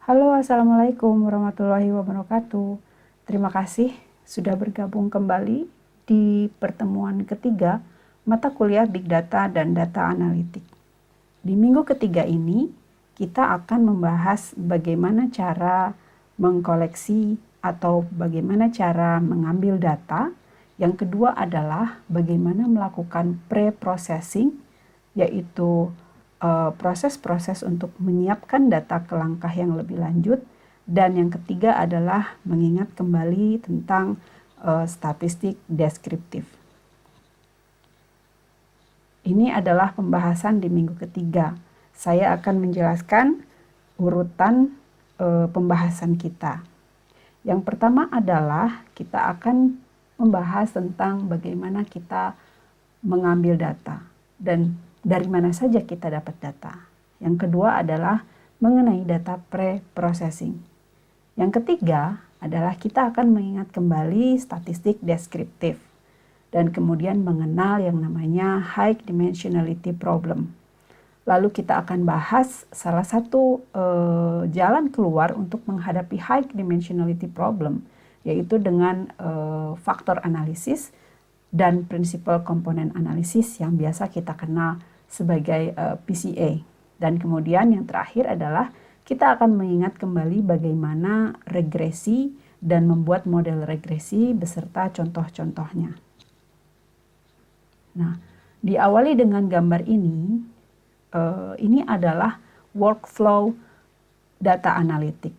Halo, Assalamualaikum warahmatullahi wabarakatuh. Terima kasih sudah bergabung kembali di pertemuan ketiga mata kuliah Big Data dan Data Analitik. Di minggu ketiga ini, kita akan membahas bagaimana cara mengkoleksi atau bagaimana cara mengambil data. Yang kedua adalah bagaimana melakukan pre-processing, yaitu proses-proses untuk menyiapkan data ke langkah yang lebih lanjut. Dan yang ketiga adalah mengingat kembali tentang statistik deskriptif. Ini adalah pembahasan di minggu ketiga. Saya akan menjelaskan urutan pembahasan kita. Yang pertama adalah kita akan membahas tentang bagaimana kita mengambil data dan dari mana saja kita dapat data. Yang kedua adalah mengenai data pre-processing. Yang ketiga adalah kita akan mengingat kembali statistik deskriptif dan kemudian mengenal yang namanya high dimensionality problem. Lalu kita akan bahas salah satu jalan keluar untuk menghadapi high dimensionality problem, yaitu dengan faktor analisis dan prinsipal komponen analisis yang biasa kita kenal sebagai PCA. Dan kemudian yang terakhir adalah kita akan mengingat kembali bagaimana regresi dan membuat model regresi beserta contoh-contohnya. Nah, diawali dengan gambar ini adalah workflow data analitik.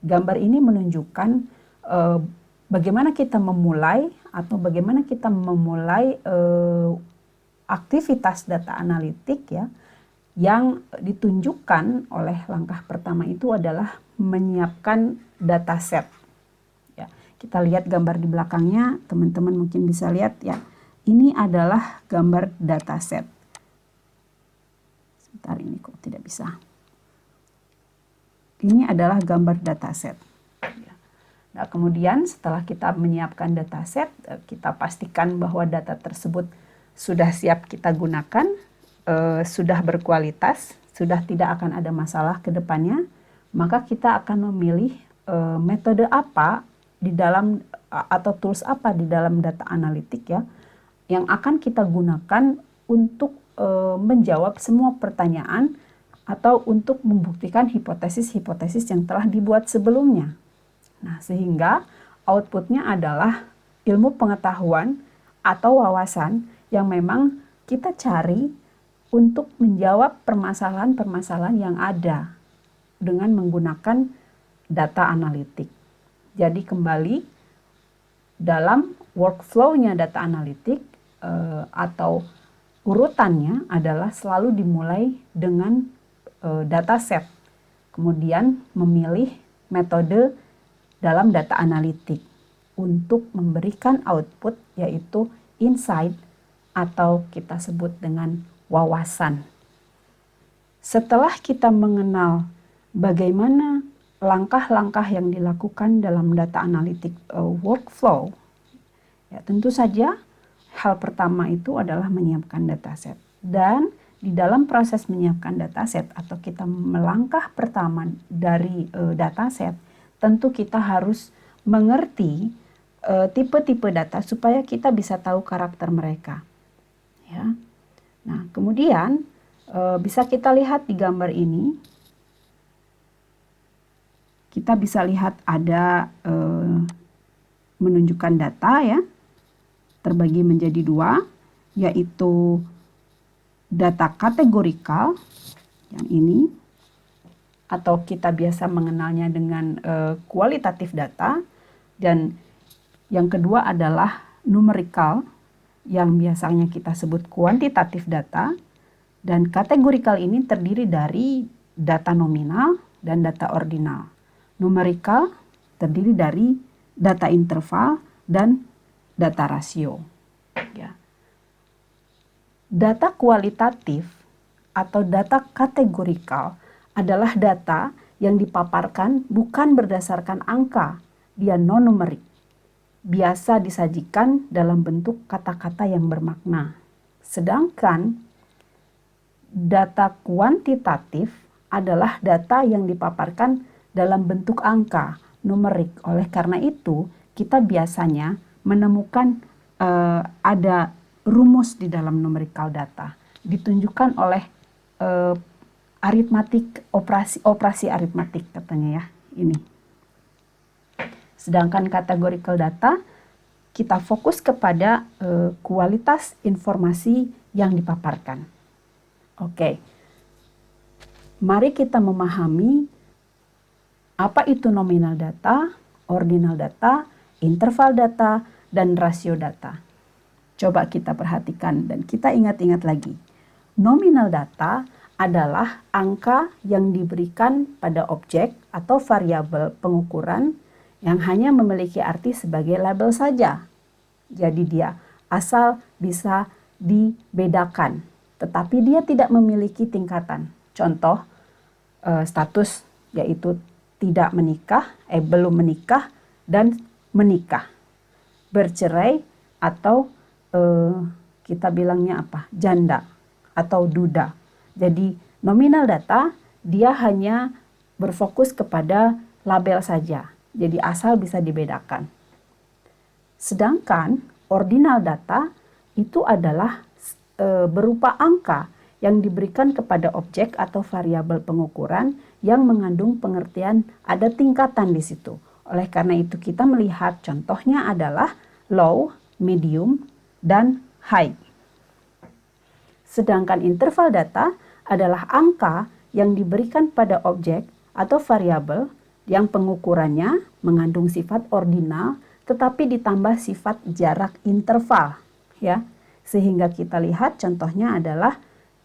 Gambar ini menunjukkan bagaimana kita memulai aktivitas data analitik ya, yang ditunjukkan oleh langkah pertama itu adalah menyiapkan dataset. Ya, kita lihat gambar di belakangnya, teman-teman mungkin bisa lihat ya. Ini adalah gambar dataset. Sebentar, ini kok tidak bisa. Ini adalah gambar dataset. Nah, kemudian setelah kita menyiapkan dataset, kita pastikan bahwa data tersebut sudah siap kita gunakan, sudah berkualitas, sudah tidak akan ada masalah ke depannya, maka kita akan memilih metode apa di dalam atau tools apa di dalam data analitik ya, yang akan kita gunakan untuk menjawab semua pertanyaan atau untuk membuktikan hipotesis-hipotesis yang telah dibuat sebelumnya. Nah, sehingga outputnya adalah ilmu pengetahuan atau wawasan yang memang kita cari untuk menjawab permasalahan-permasalahan yang ada dengan menggunakan data analitik. Jadi kembali dalam workflow-nya data analitik atau urutannya adalah selalu dimulai dengan dataset, kemudian memilih metode dalam data analitik untuk memberikan output yaitu insight atau kita sebut dengan wawasan. Setelah kita mengenal bagaimana langkah-langkah yang dilakukan dalam data analitik workflow, ya tentu saja hal pertama itu adalah menyiapkan dataset. Dan di dalam proses menyiapkan dataset atau kita melangkah pertama dari dataset, tentu kita harus mengerti tipe-tipe data supaya kita bisa tahu karakter mereka. Ya. Nah, kemudian bisa kita lihat di gambar ini, kita bisa lihat ada menunjukkan data ya, terbagi menjadi dua, yaitu data kategorikal yang ini, atau kita biasa mengenalnya dengan kualitatif data, dan yang kedua adalah numerikal yang biasanya kita sebut kuantitatif data, dan kategorikal ini terdiri dari data nominal dan data ordinal. Numerikal terdiri dari data interval dan data rasio. Ya. Data kualitatif atau data kategorikal adalah data yang dipaparkan bukan berdasarkan angka, dia non-numerik. Biasa disajikan dalam bentuk kata-kata yang bermakna. Sedangkan data kuantitatif adalah data yang dipaparkan dalam bentuk angka, numerik. Oleh karena itu, kita biasanya menemukan ada rumus di dalam numerical data, ditunjukkan oleh aritmatik, operasi aritmatik katanya ya, ini. Sedangkan categorical data, kita fokus kepada kualitas informasi yang dipaparkan. Oke, mari kita memahami apa itu nominal data, ordinal data, interval data, dan rasio data. Coba kita perhatikan dan kita ingat-ingat lagi. Nominal data adalah angka yang diberikan pada objek atau variabel pengukuran yang hanya memiliki arti sebagai label saja. Jadi dia asal bisa dibedakan, tetapi dia tidak memiliki tingkatan. Contoh status yaitu tidak menikah, belum menikah, dan menikah. Bercerai atau kita bilangnya apa? Janda atau duda. Jadi nominal data dia hanya berfokus kepada label saja. Jadi asal bisa dibedakan. Sedangkan ordinal data itu adalah berupa angka yang diberikan kepada objek atau variabel pengukuran yang mengandung pengertian ada tingkatan di situ. Oleh karena itu kita melihat contohnya adalah low, medium, dan high. Sedangkan interval data adalah angka yang diberikan pada objek atau variabel yang pengukurannya mengandung sifat ordinal tetapi ditambah sifat jarak interval, ya. Sehingga kita lihat contohnya adalah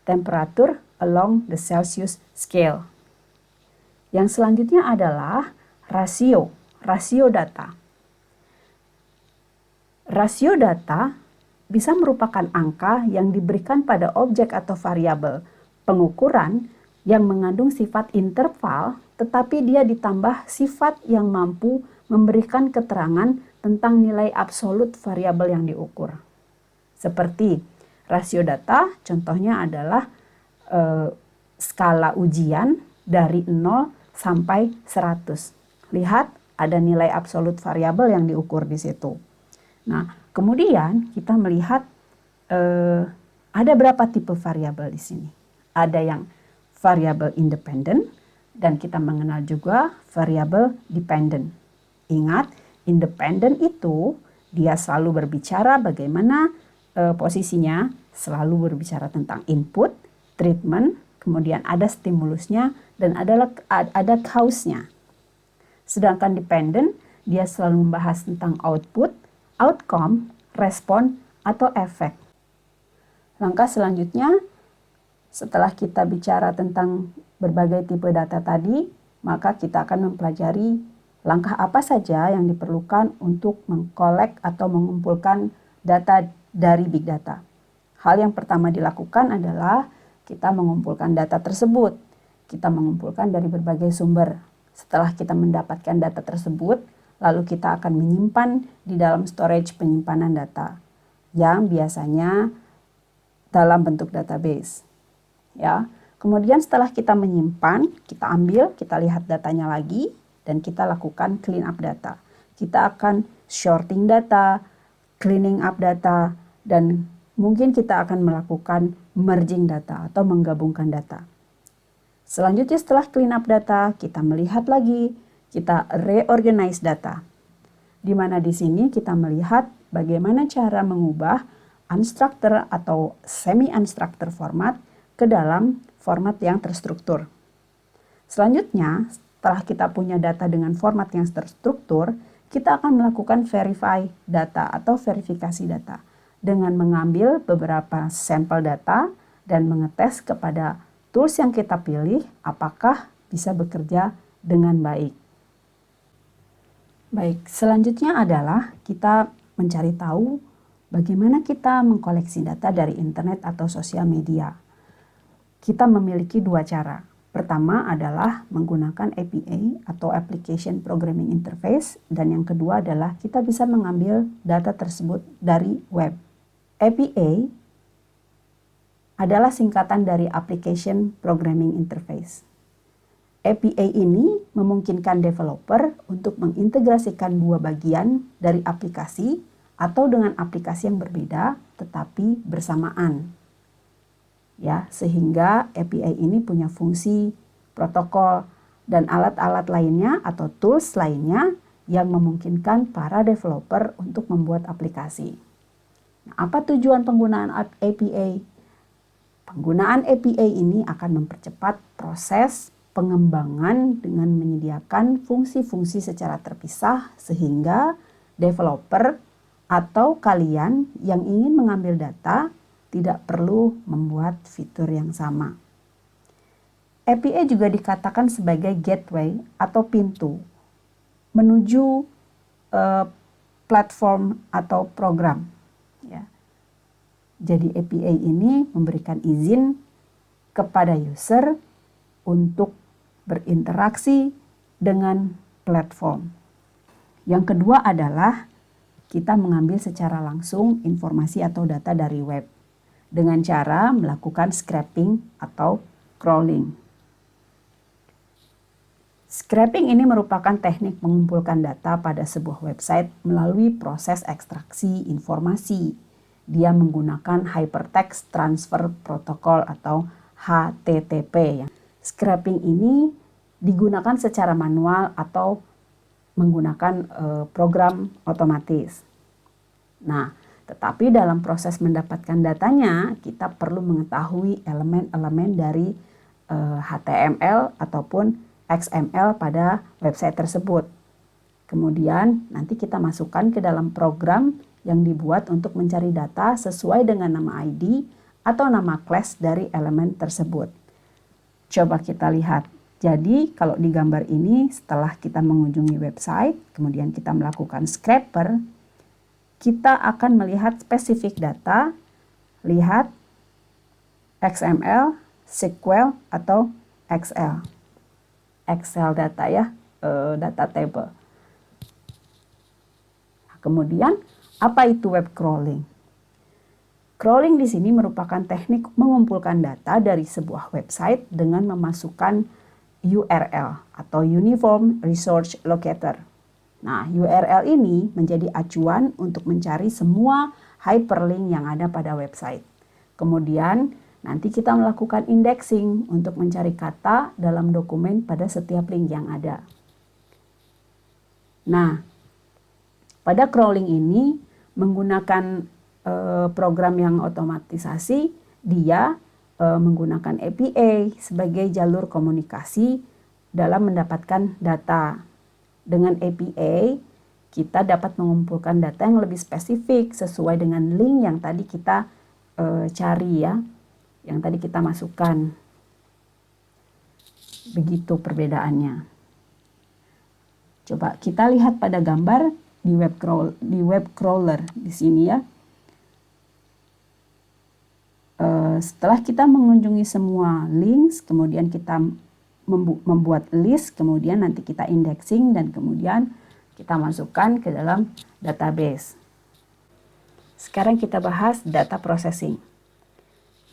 temperature along the Celsius scale. Yang selanjutnya adalah rasio data. Rasio data bisa merupakan angka yang diberikan pada objek atau variabel pengukuran yang mengandung sifat interval, tetapi dia ditambah sifat yang mampu memberikan keterangan tentang nilai absolut variabel yang diukur. Seperti rasio data, contohnya adalah skala ujian dari 0 sampai 100. Lihat, ada nilai absolut variabel yang diukur di situ. Nah, kemudian kita melihat ada berapa tipe variabel di sini. Ada yang variabel independen dan kita mengenal juga variabel dependent. Ingat, independen itu dia selalu berbicara bagaimana posisinya, selalu berbicara tentang input, treatment, kemudian ada stimulusnya dan ada cause-nya. Sedangkan dependent dia selalu membahas tentang output, outcome, respon, atau efek. Langkah selanjutnya, setelah kita bicara tentang berbagai tipe data tadi, maka kita akan mempelajari langkah apa saja yang diperlukan untuk mengkolek atau mengumpulkan data dari big data. Hal yang pertama dilakukan adalah kita mengumpulkan data tersebut. Kita mengumpulkan dari berbagai sumber. Setelah kita mendapatkan data tersebut, lalu kita akan menyimpan di dalam storage penyimpanan data yang biasanya dalam bentuk database. Ya. Kemudian setelah kita menyimpan, kita ambil, kita lihat datanya lagi dan kita lakukan clean up data. Kita akan sorting data, cleaning up data, dan mungkin kita akan melakukan merging data atau menggabungkan data. Selanjutnya setelah clean up data, kita melihat lagi, kita reorganize data. Di mana di sini kita melihat bagaimana cara mengubah unstructured atau semi-unstructured format ke dalam format yang terstruktur. Selanjutnya, setelah kita punya data dengan format yang terstruktur, kita akan melakukan verify data atau verifikasi data dengan mengambil beberapa sampel data dan mengetes kepada tools yang kita pilih apakah bisa bekerja dengan baik. Baik, selanjutnya adalah kita mencari tahu bagaimana kita mengkoleksi data dari internet atau sosial media. Kita memiliki dua cara. Pertama adalah menggunakan API atau Application Programming Interface, dan yang kedua adalah kita bisa mengambil data tersebut dari web. API adalah singkatan dari Application Programming Interface. API ini memungkinkan developer untuk mengintegrasikan dua bagian dari aplikasi atau dengan aplikasi yang berbeda tetapi bersamaan. Ya, sehingga API ini punya fungsi, protokol, dan alat-alat lainnya atau tools lainnya yang memungkinkan para developer untuk membuat aplikasi. Nah, apa tujuan penggunaan API? Penggunaan API ini akan mempercepat proses pengembangan dengan menyediakan fungsi-fungsi secara terpisah sehingga developer atau kalian yang ingin mengambil data tidak perlu membuat fitur yang sama. API juga dikatakan sebagai gateway atau pintu menuju platform atau program. Ya. Jadi API ini memberikan izin kepada user untuk berinteraksi dengan platform. Yang kedua adalah kita mengambil secara langsung informasi atau data dari web dengan cara melakukan scraping atau crawling. Scraping ini merupakan teknik mengumpulkan data pada sebuah website melalui proses ekstraksi informasi. Dia menggunakan Hypertext Transfer Protocol atau HTTP. Scraping ini digunakan secara manual atau menggunakan program otomatis. Nah, tetapi dalam proses mendapatkan datanya, kita perlu mengetahui elemen-elemen dari HTML ataupun XML pada website tersebut. Kemudian nanti kita masukkan ke dalam program yang dibuat untuk mencari data sesuai dengan nama ID atau nama class dari elemen tersebut. Coba kita lihat. Jadi kalau di gambar ini setelah kita mengunjungi website, kemudian kita melakukan scraper, kita akan melihat spesifik data, lihat XML, SQL atau Excel. Excel data ya, data table. Kemudian apa itu web crawling? Crawling di sini merupakan teknik mengumpulkan data dari sebuah website dengan memasukkan URL atau Uniform Resource Locator. Nah, URL ini menjadi acuan untuk mencari semua hyperlink yang ada pada website. Kemudian nanti kita melakukan indexing untuk mencari kata dalam dokumen pada setiap link yang ada. Nah, pada crawling ini menggunakan program yang otomatisasi, dia menggunakan API sebagai jalur komunikasi dalam mendapatkan data. Dengan API, kita dapat mengumpulkan data yang lebih spesifik sesuai dengan link yang tadi kita cari ya, yang tadi kita masukkan. Begitu perbedaannya. Coba kita lihat pada gambar di web crawler di sini ya. Setelah kita mengunjungi semua links, kemudian kita membuat list, kemudian nanti kita indexing dan kemudian kita masukkan ke dalam database. Sekarang kita bahas data processing.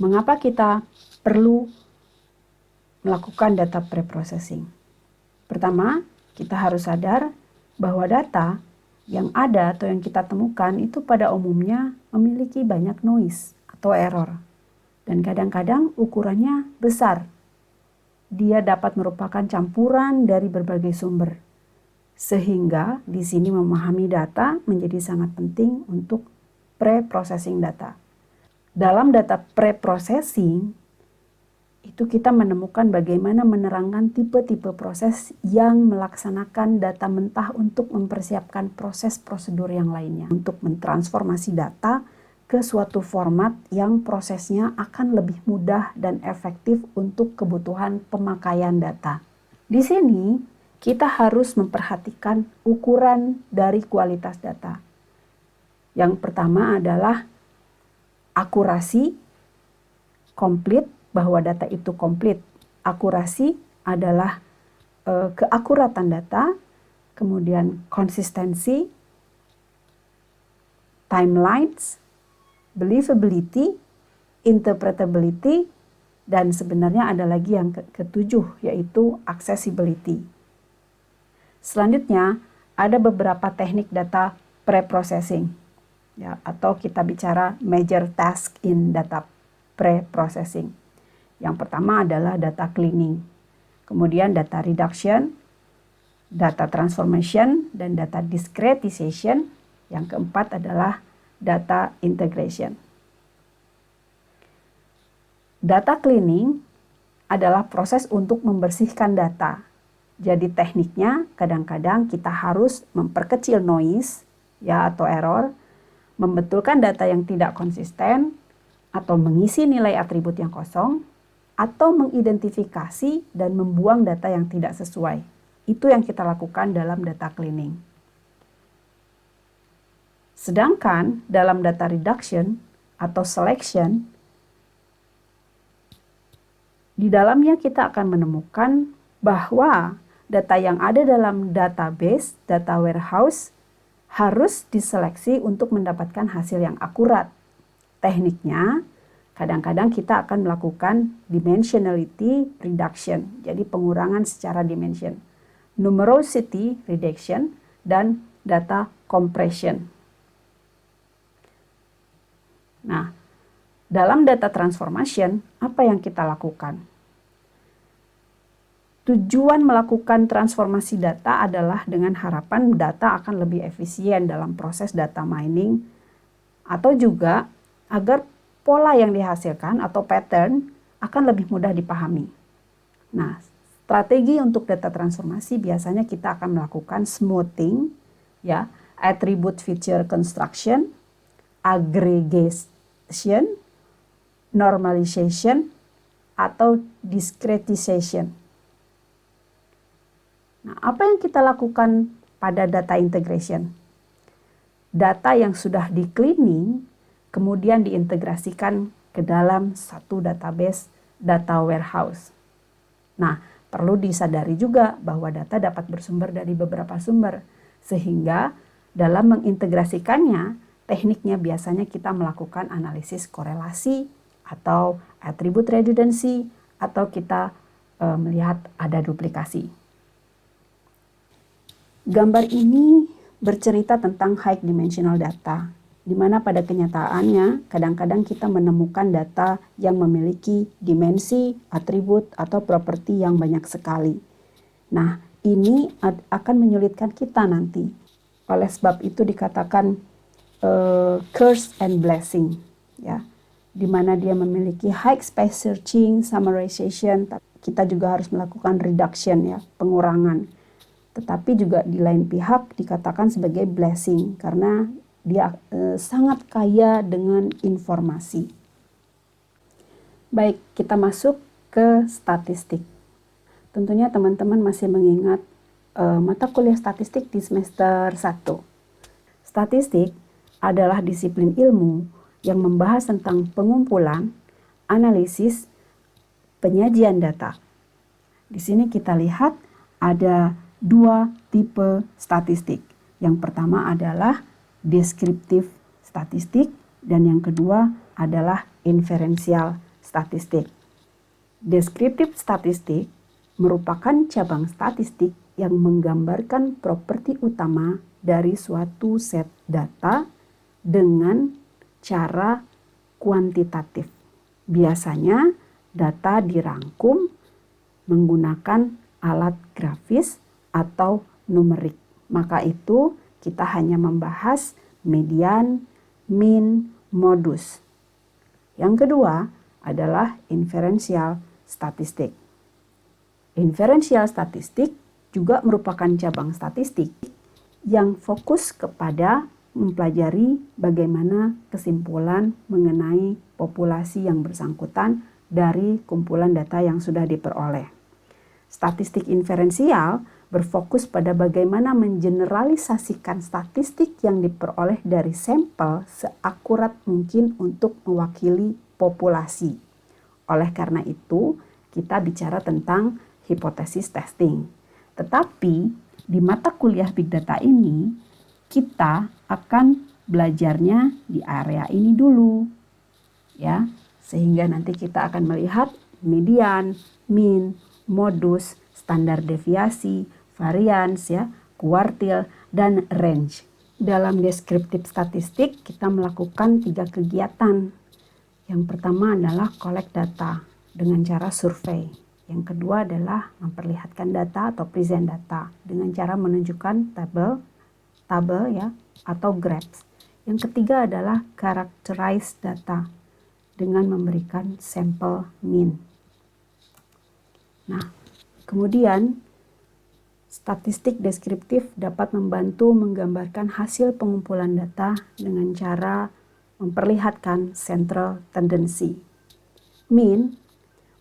Mengapa kita perlu melakukan data preprocessing? Pertama, kita harus sadar bahwa data yang ada atau yang kita temukan itu pada umumnya memiliki banyak noise atau error. Dan kadang-kadang ukurannya besar. Dia dapat merupakan campuran dari berbagai sumber. Sehingga di sini memahami data menjadi sangat penting untuk pre-processing data. Dalam data pre-processing, itu kita menemukan bagaimana menerangkan tipe-tipe proses yang melaksanakan data mentah untuk mempersiapkan proses prosedur yang lainnya. Untuk mentransformasi data ke suatu format yang prosesnya akan lebih mudah dan efektif untuk kebutuhan pemakaian data. Di sini kita harus memperhatikan ukuran dari kualitas data. Yang pertama adalah akurasi, komplit, bahwa data itu komplit. Akurasi adalah keakuratan data, kemudian konsistensi, timelines, believability, interpretability, Dan sebenarnya ada lagi yang ketujuh, yaitu accessibility. Selanjutnya, ada beberapa teknik data pre-processing, ya, atau kita bicara major task in data pre-processing. Yang pertama adalah data cleaning, kemudian data reduction, data transformation, dan data discretization. Yang keempat adalah data integration. Data cleaning adalah proses untuk membersihkan data. Jadi tekniknya kadang-kadang kita harus memperkecil noise ya atau error, membetulkan data yang tidak konsisten, atau mengisi nilai atribut yang kosong, atau mengidentifikasi dan membuang data yang tidak sesuai. Itu yang kita lakukan dalam data cleaning. Sedangkan dalam data reduction atau selection, di dalamnya kita akan menemukan bahwa data yang ada dalam database, data warehouse, harus diseleksi untuk mendapatkan hasil yang akurat. Tekniknya, kadang-kadang kita akan melakukan dimensionality reduction, jadi pengurangan secara dimension, numerosity reduction, dan data compression. Nah, dalam data transformation, apa yang kita lakukan? Tujuan melakukan transformasi data adalah dengan harapan data akan lebih efisien dalam proses data mining, atau juga agar pola yang dihasilkan atau pattern akan lebih mudah dipahami. Nah, strategi untuk data transformasi biasanya kita akan melakukan smoothing, ya, attribute feature construction, aggregation, normalization, atau discretization. Nah, apa yang kita lakukan pada data integration? Data yang sudah di cleaning kemudian diintegrasikan ke dalam satu database data warehouse. Nah, perlu disadari juga bahwa data dapat bersumber dari beberapa sumber, sehingga dalam mengintegrasikannya, tekniknya biasanya kita melakukan analisis korelasi atau attribute redundancy, atau kita melihat ada duplikasi. Gambar ini bercerita tentang high dimensional data, di mana pada kenyataannya kadang-kadang kita menemukan data yang memiliki dimensi, atribut, atau properti yang banyak sekali. Nah, ini akan menyulitkan kita nanti. Oleh sebab itu dikatakan curse and blessing, ya, di mana dia memiliki high space searching, summarization. Kita juga harus melakukan reduction, ya, pengurangan. Tetapi juga di lain pihak dikatakan sebagai blessing karena dia sangat kaya dengan informasi. Baik, kita masuk ke statistik. Tentunya teman-teman masih mengingat mata kuliah statistik di semester 1. Statistik adalah disiplin ilmu yang membahas tentang pengumpulan, analisis, penyajian data. Di sini kita lihat ada dua tipe statistik. Yang pertama adalah deskriptif statistik dan yang kedua adalah inferensial statistik. Deskriptif statistik merupakan cabang statistik yang menggambarkan properti utama dari suatu set data dengan cara kuantitatif. Biasanya data dirangkum menggunakan alat grafis atau numerik. Maka itu kita hanya membahas median, mean, modus. Yang kedua adalah inferensial statistik. Inferensial statistik juga merupakan cabang statistik yang fokus kepada mempelajari bagaimana kesimpulan mengenai populasi yang bersangkutan dari kumpulan data yang sudah diperoleh. Statistik inferensial berfokus pada bagaimana mengeneralisasikan statistik yang diperoleh dari sampel seakurat mungkin untuk mewakili populasi. Oleh karena itu, kita bicara tentang hipotesis testing. Tetapi di mata kuliah Big Data ini, kita akan belajarnya di area ini dulu, ya, sehingga nanti kita akan melihat median, mean, modus, standar deviasi, varians ya, kuartil, dan range. Dalam deskriptif statistik kita melakukan 3 kegiatan. Yang pertama adalah collect data dengan cara survei. Yang kedua adalah memperlihatkan data atau present data dengan cara menunjukkan tabel ya atau graphs. Yang ketiga adalah characterize data dengan memberikan sampel mean. Nah, kemudian statistik deskriptif dapat membantu menggambarkan hasil pengumpulan data dengan cara memperlihatkan central tendency. Mean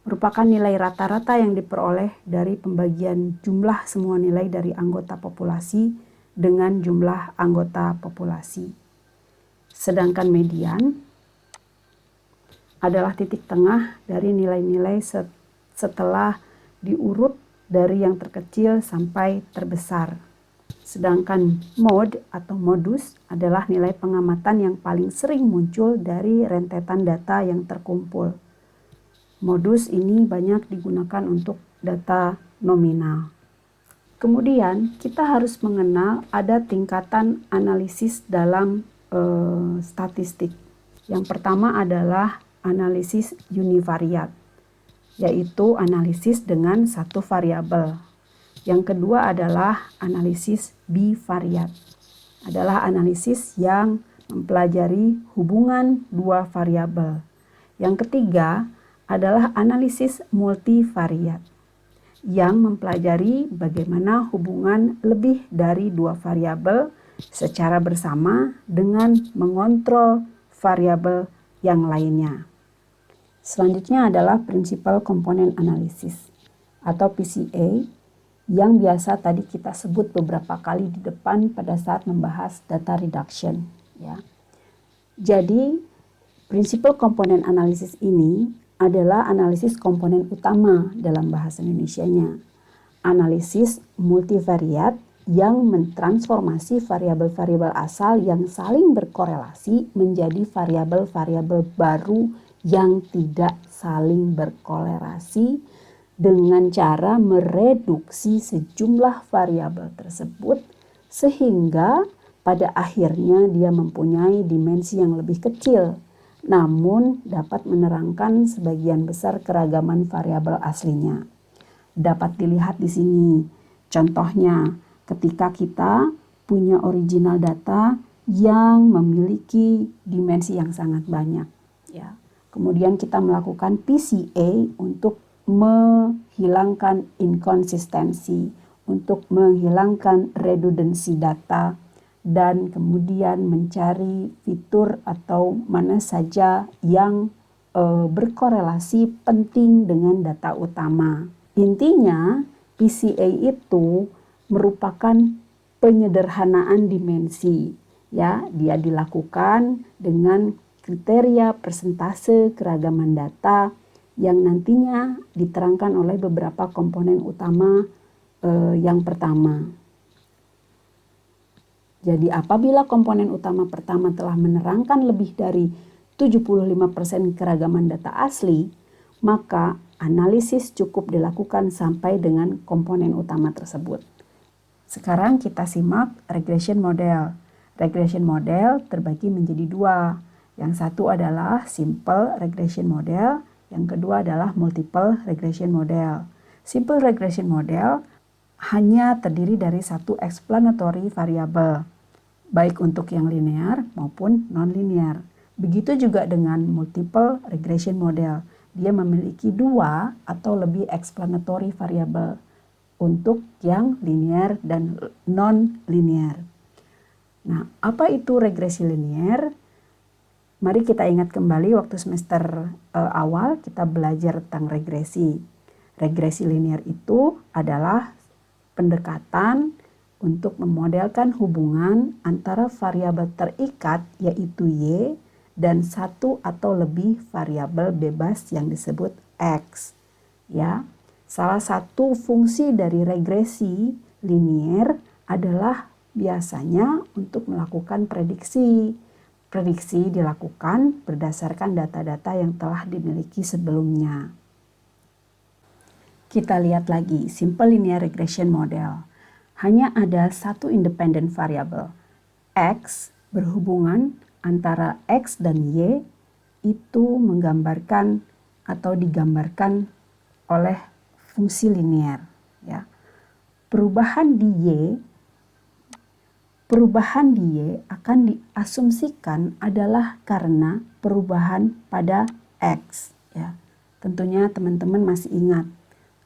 merupakan nilai rata-rata yang diperoleh dari pembagian jumlah semua nilai dari anggota populasi dengan jumlah anggota populasi. Sedangkan median adalah titik tengah dari nilai-nilai setelah diurut dari yang terkecil sampai terbesar. Sedangkan mode atau modus adalah nilai pengamatan yang paling sering muncul dari rentetan data yang terkumpul. Modus ini banyak digunakan untuk data nominal. Kemudian kita harus mengenal ada tingkatan analisis dalam statistik. Yang pertama adalah analisis univariat, yaitu analisis dengan satu variabel. Yang kedua adalah analisis bivariat, adalah analisis yang mempelajari hubungan dua variabel. Yang ketiga adalah analisis multivariat, yang mempelajari bagaimana hubungan lebih dari dua variabel secara bersama dengan mengontrol variabel yang lainnya. Selanjutnya adalah Principal Component Analysis atau PCA yang biasa tadi kita sebut beberapa kali di depan pada saat membahas data reduction. Ya. Jadi Principal Component Analysis ini adalah analisis komponen utama dalam bahasa Indonesianya. Analisis multivariat yang mentransformasi variabel-variabel asal yang saling berkorelasi menjadi variabel-variabel baru yang tidak saling berkorelasi dengan cara mereduksi sejumlah variabel tersebut sehingga pada akhirnya dia mempunyai dimensi yang lebih kecil, namun dapat menerangkan sebagian besar keragaman variabel aslinya. Dapat dilihat di sini. Contohnya, ketika kita punya original data yang memiliki dimensi yang sangat banyak, ya. Kemudian kita melakukan PCA untuk menghilangkan inkonsistensi, untuk menghilangkan redundansi data, dan kemudian mencari fitur atau mana saja yang berkorelasi penting dengan data utama. Intinya, PCA itu merupakan penyederhanaan dimensi. Ya, dia dilakukan dengan kriteria persentase keragaman data yang nantinya diterangkan oleh beberapa komponen utama yang pertama. Jadi apabila komponen utama pertama telah menerangkan lebih dari 75% keragaman data asli, maka analisis cukup dilakukan sampai dengan komponen utama tersebut. Sekarang kita simak regression model. Regression model terbagi menjadi dua. Yang satu adalah simple regression model, yang kedua adalah multiple regression model. Simple regression model hanya terdiri dari satu explanatory variable, baik untuk yang linear maupun non-linear. Begitu juga dengan multiple regression model. Dia memiliki dua atau lebih explanatory variable untuk yang linear dan non-linear. Nah, apa itu regresi linear? Mari kita ingat kembali waktu semester awal kita belajar tentang regresi. Regresi linear itu adalah pendekatan untuk memodelkan hubungan antara variabel terikat yaitu Y dan satu atau lebih variabel bebas yang disebut X. Ya, salah satu fungsi dari regresi linear adalah biasanya untuk melakukan prediksi. Prediksi dilakukan berdasarkan data-data yang telah dimiliki sebelumnya. Kita lihat lagi simple linear regression model. Hanya ada satu independent variable, X, berhubungan antara X dan Y itu menggambarkan atau digambarkan oleh fungsi linear. Ya. Perubahan di Y akan diasumsikan adalah karena perubahan pada X. Ya. Tentunya teman-teman masih ingat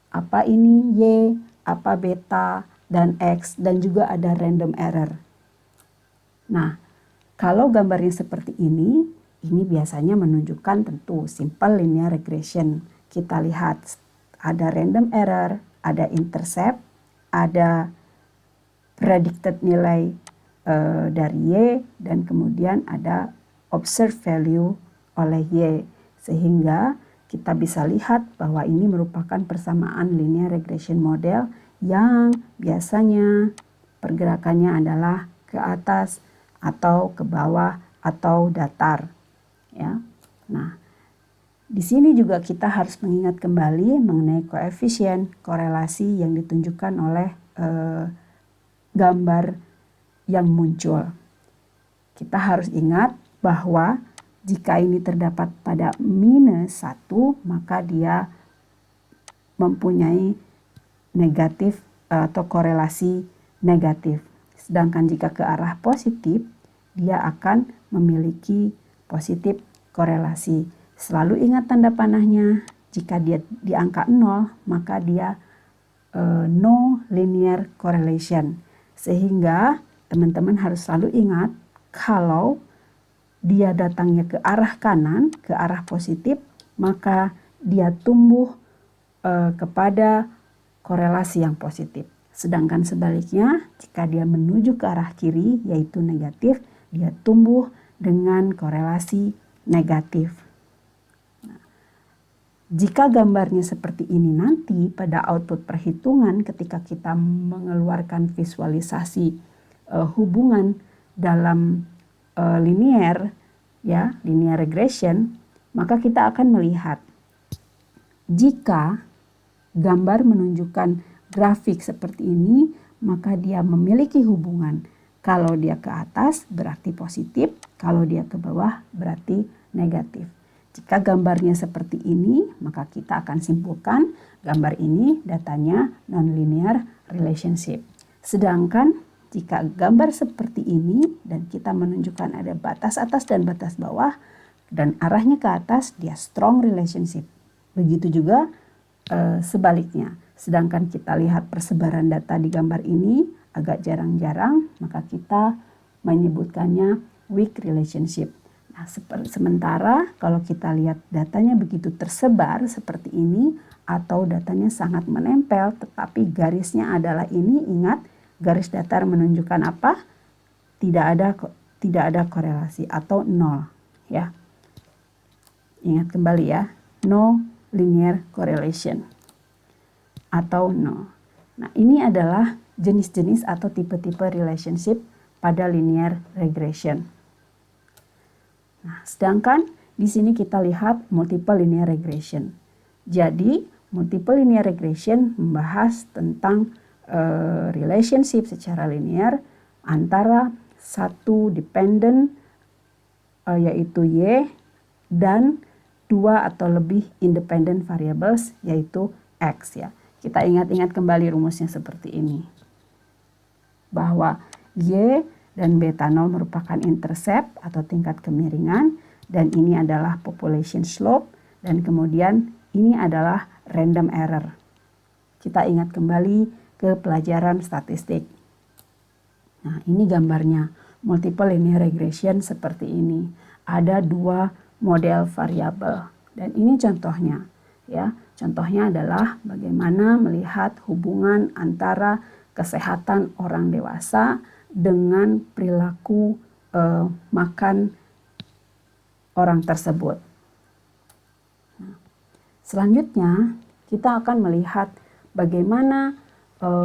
apa ini Y, apa beta, dan X, dan juga ada random error. Nah, kalau gambarnya seperti ini biasanya menunjukkan tentu simple linear regression. Kita lihat ada random error, ada intercept, ada predicted nilai dari Y, dan kemudian ada observed value oleh Y. Sehingga kita bisa lihat bahwa ini merupakan persamaan linear regression model yang biasanya pergerakannya adalah ke atas atau ke bawah atau datar. Ya. Nah, di sini juga kita harus mengingat kembali mengenai koefisien korelasi yang ditunjukkan oleh gambar yang muncul. Kita harus ingat bahwa jika ini terdapat pada -1, maka dia mempunyai negatif atau korelasi negatif. Sedangkan jika ke arah positif, dia akan memiliki positif korelasi. Selalu ingat tanda panahnya. Jika dia di angka 0, maka dia no linear correlation. Sehingga teman-teman harus selalu ingat kalau dia datangnya ke arah kanan, ke arah positif, maka dia tumbuh kepada korelasi yang positif. Sedangkan sebaliknya, jika dia menuju ke arah kiri, yaitu negatif, dia tumbuh dengan korelasi negatif. Nah, jika gambarnya seperti ini nanti pada output perhitungan ketika kita mengeluarkan visualisasi hubungan dalam linear regression, maka kita akan melihat jika gambar menunjukkan grafik seperti ini, maka dia memiliki hubungan. Kalau dia ke atas berarti positif, kalau dia ke bawah berarti negatif. Jika gambarnya seperti ini, maka kita akan simpulkan gambar ini datanya non-linear relationship. Sedangkan jika gambar seperti ini dan kita menunjukkan ada batas atas dan batas bawah dan arahnya ke atas, dia strong relationship. Begitu juga sebaliknya. Sedangkan kita lihat persebaran data di gambar ini agak jarang-jarang, maka kita menyebutkannya weak relationship. Nah, sementara kalau kita lihat datanya begitu tersebar seperti ini atau datanya sangat menempel tetapi garisnya adalah ini, ingat garis datar menunjukkan apa? Tidak ada korelasi atau nol, ya. Ingat kembali ya, no linear correlation atau no. Nah, ini adalah jenis-jenis atau tipe-tipe relationship pada linear regression. Nah, sedangkan di sini kita lihat multiple linear regression. Jadi, multiple linear regression membahas tentang relationship secara linear antara satu dependent yaitu Y dan dua atau lebih independent variables yaitu X, ya. Kita ingat-ingat kembali rumusnya seperti ini. Bahwa Y dan beta 0 merupakan intercept atau tingkat kemiringan dan ini adalah population slope dan kemudian ini adalah random error. Kita ingat kembali ke pelajaran statistik. Nah, ini gambarnya multiple linear regression seperti ini. Ada dua model variabel dan ini contohnya, ya. Contohnya adalah bagaimana melihat hubungan antara kesehatan orang dewasa dengan perilaku makan orang tersebut. Nah, selanjutnya kita akan melihat bagaimana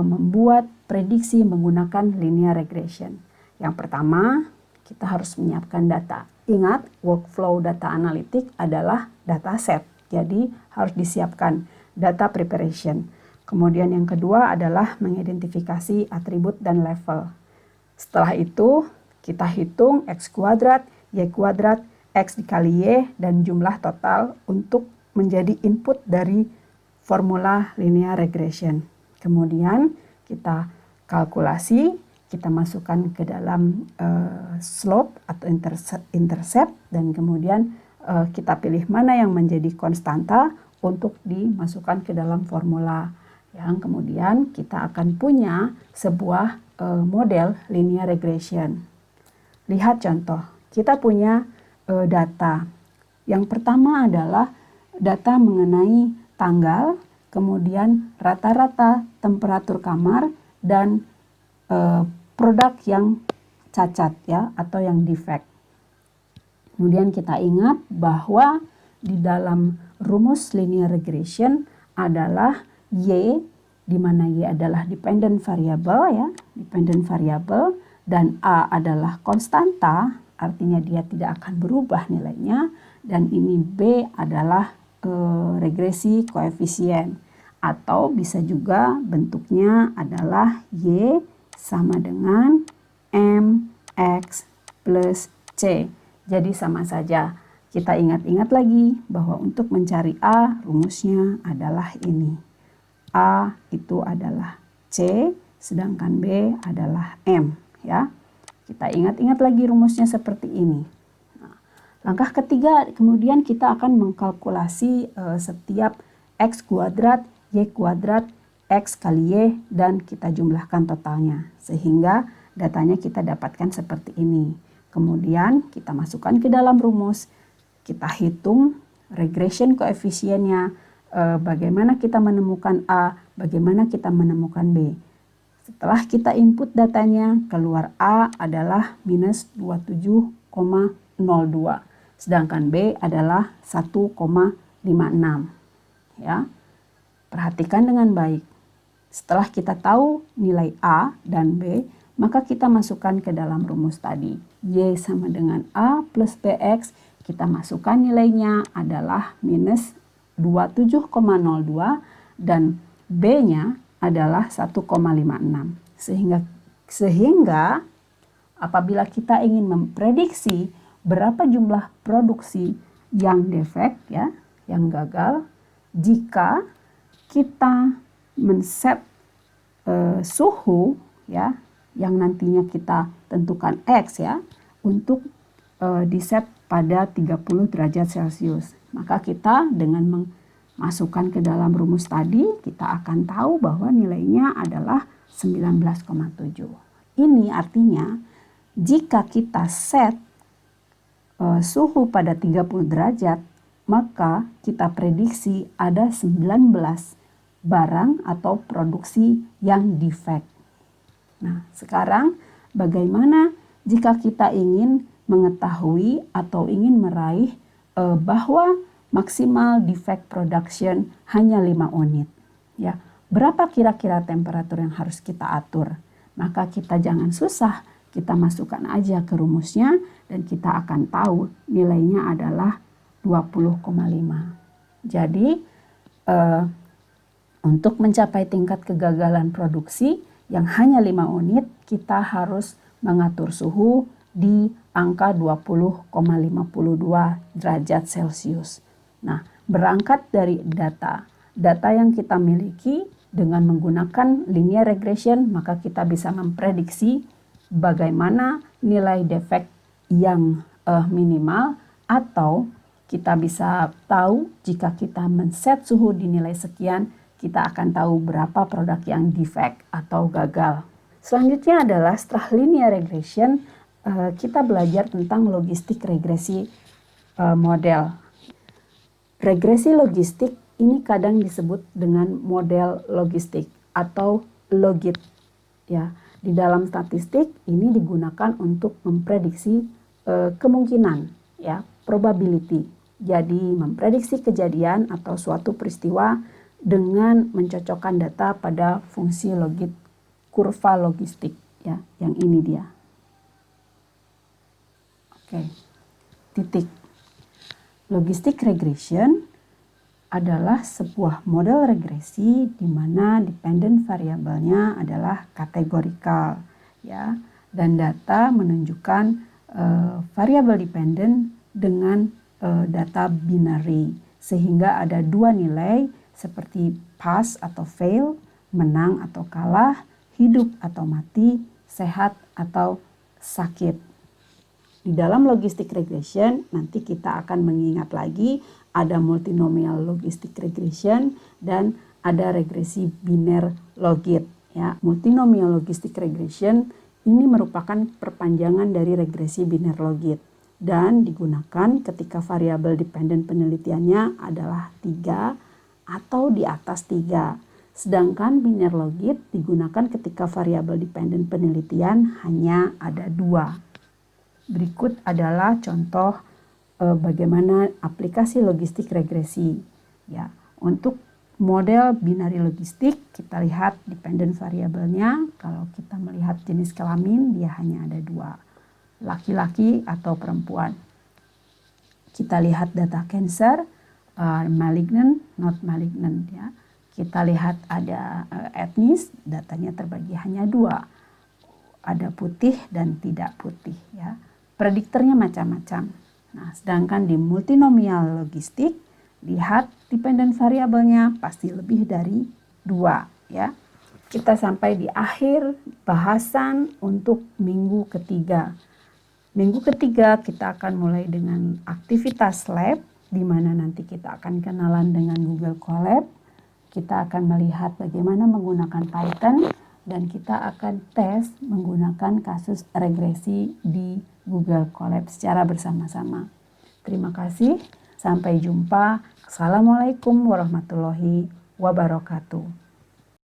membuat prediksi menggunakan linear regression. Yang pertama, kita harus menyiapkan data. Ingat, workflow data analitik adalah data set. Jadi harus disiapkan data preparation. Kemudian yang kedua adalah mengidentifikasi atribut dan level. Setelah itu kita hitung X kuadrat, Y kuadrat, X dikali Y, dan jumlah total untuk menjadi input dari formula linear regression. Kemudian kita kalkulasi, kita masukkan ke dalam slope atau intercept, dan kemudian kita pilih mana yang menjadi konstanta untuk dimasukkan ke dalam formula. Yang kemudian kita akan punya sebuah model linear regression. Lihat contoh, kita punya data. Yang pertama adalah data mengenai tanggal, kemudian rata-rata temperatur kamar, dan produk yang cacat ya atau yang defect. Kemudian kita ingat bahwa di dalam rumus linear regression adalah Y, di mana Y adalah dependent variable ya, dependent variable, dan A adalah konstanta, artinya dia tidak akan berubah nilainya, dan ini B adalah regresi koefisien, atau bisa juga bentuknya adalah Y sama dengan MX plus C. Jadi sama saja. Kita ingat-ingat lagi bahwa untuk mencari A, rumusnya adalah ini. A itu adalah C, sedangkan B adalah M. Ya, kita ingat-ingat lagi rumusnya seperti ini. Nah, langkah ketiga, kemudian kita akan mengkalkulasi setiap X kuadrat, Y kuadrat, X kali Y, dan kita jumlahkan totalnya. Sehingga datanya kita dapatkan seperti ini. Kemudian kita masukkan ke dalam rumus, kita hitung regression koefisiennya, bagaimana kita menemukan A, bagaimana kita menemukan B. Setelah kita input datanya, keluar A adalah minus 27,02, sedangkan B adalah 1,56. Ya, perhatikan dengan baik. Setelah kita tahu nilai A dan B, maka kita masukkan ke dalam rumus tadi. Y sama dengan A plus BX, kita masukkan nilainya adalah minus 27,02 dan B-nya adalah 1,56. Sehingga apabila kita ingin memprediksi berapa jumlah produksi yang defect ya, yang gagal, jika kita men-set suhu ya yang nantinya kita tentukan X ya untuk di-set pada 30 derajat Celcius. Maka kita dengan memasukkan ke dalam rumus tadi, kita akan tahu bahwa nilainya adalah 19,7. Ini artinya jika kita set suhu pada 30 derajat, maka kita prediksi ada 19 barang atau produksi yang defect. Nah, sekarang bagaimana jika kita ingin mengetahui atau ingin meraih bahwa maksimal defect production hanya 5 unit. Ya, berapa kira-kira temperatur yang harus kita atur? Maka kita jangan susah, kita masukkan aja ke rumusnya dan kita akan tahu nilainya adalah 20,5. Jadi untuk mencapai tingkat kegagalan produksi yang hanya 5 unit, kita harus mengatur suhu di angka 20,52 derajat Celcius. Nah, berangkat dari data yang kita miliki dengan menggunakan linear regression, maka kita bisa memprediksi bagaimana nilai defect yang minimal, atau kita bisa tahu jika kita men-set suhu di nilai sekian, kita akan tahu berapa produk yang defect atau gagal. Selanjutnya adalah setelah linear regression, kita belajar tentang logistik regresi model. Regresi logistik ini kadang disebut dengan model logistik atau logit. Ya, di dalam statistik ini digunakan untuk memprediksi kemungkinan, ya, probability. Jadi memprediksi kejadian atau suatu peristiwa dengan mencocokkan data pada fungsi logit kurva logistik, ya, yang ini dia. Oke. Titik. Logistic regression adalah sebuah model regresi di mana dependent variabelnya adalah kategorikal, ya, dan data menunjukkan variabel dependent dengan data binary, sehingga ada dua nilai seperti pass atau fail, menang atau kalah, hidup atau mati, sehat atau sakit. Di dalam logistic regression nanti kita akan mengingat lagi ada multinomial logistic regression dan ada regresi biner logit, ya. Multinomial logistic regression ini merupakan perpanjangan dari regresi biner logit dan digunakan ketika variabel dependent penelitiannya adalah 3 atau di atas 3. Sedangkan biner logit digunakan ketika variabel dependent penelitian hanya ada 2. Berikut adalah contoh bagaimana aplikasi logistik regresi. Ya, untuk model binari logistik kita lihat dependent variabelnya. Kalau kita melihat jenis kelamin dia hanya ada 2, laki-laki atau perempuan. Kita lihat data cancer, malignant, not malignant, ya. Kita lihat ada etnis, datanya terbagi hanya 2, ada putih dan tidak putih, ya. Prediktornya macam-macam. Nah, sedangkan di multinomial logistik, lihat dependent variabelnya pasti lebih dari 2, ya. Kita sampai di akhir bahasan untuk minggu ketiga. Minggu ketiga kita akan mulai dengan aktivitas lab, di mana nanti kita akan kenalan dengan Google Colab. Kita akan melihat bagaimana menggunakan Python dan kita akan tes menggunakan kasus regresi di Google Colab secara bersama-sama. Terima kasih, sampai jumpa. Assalamualaikum warahmatullahi wabarakatuh.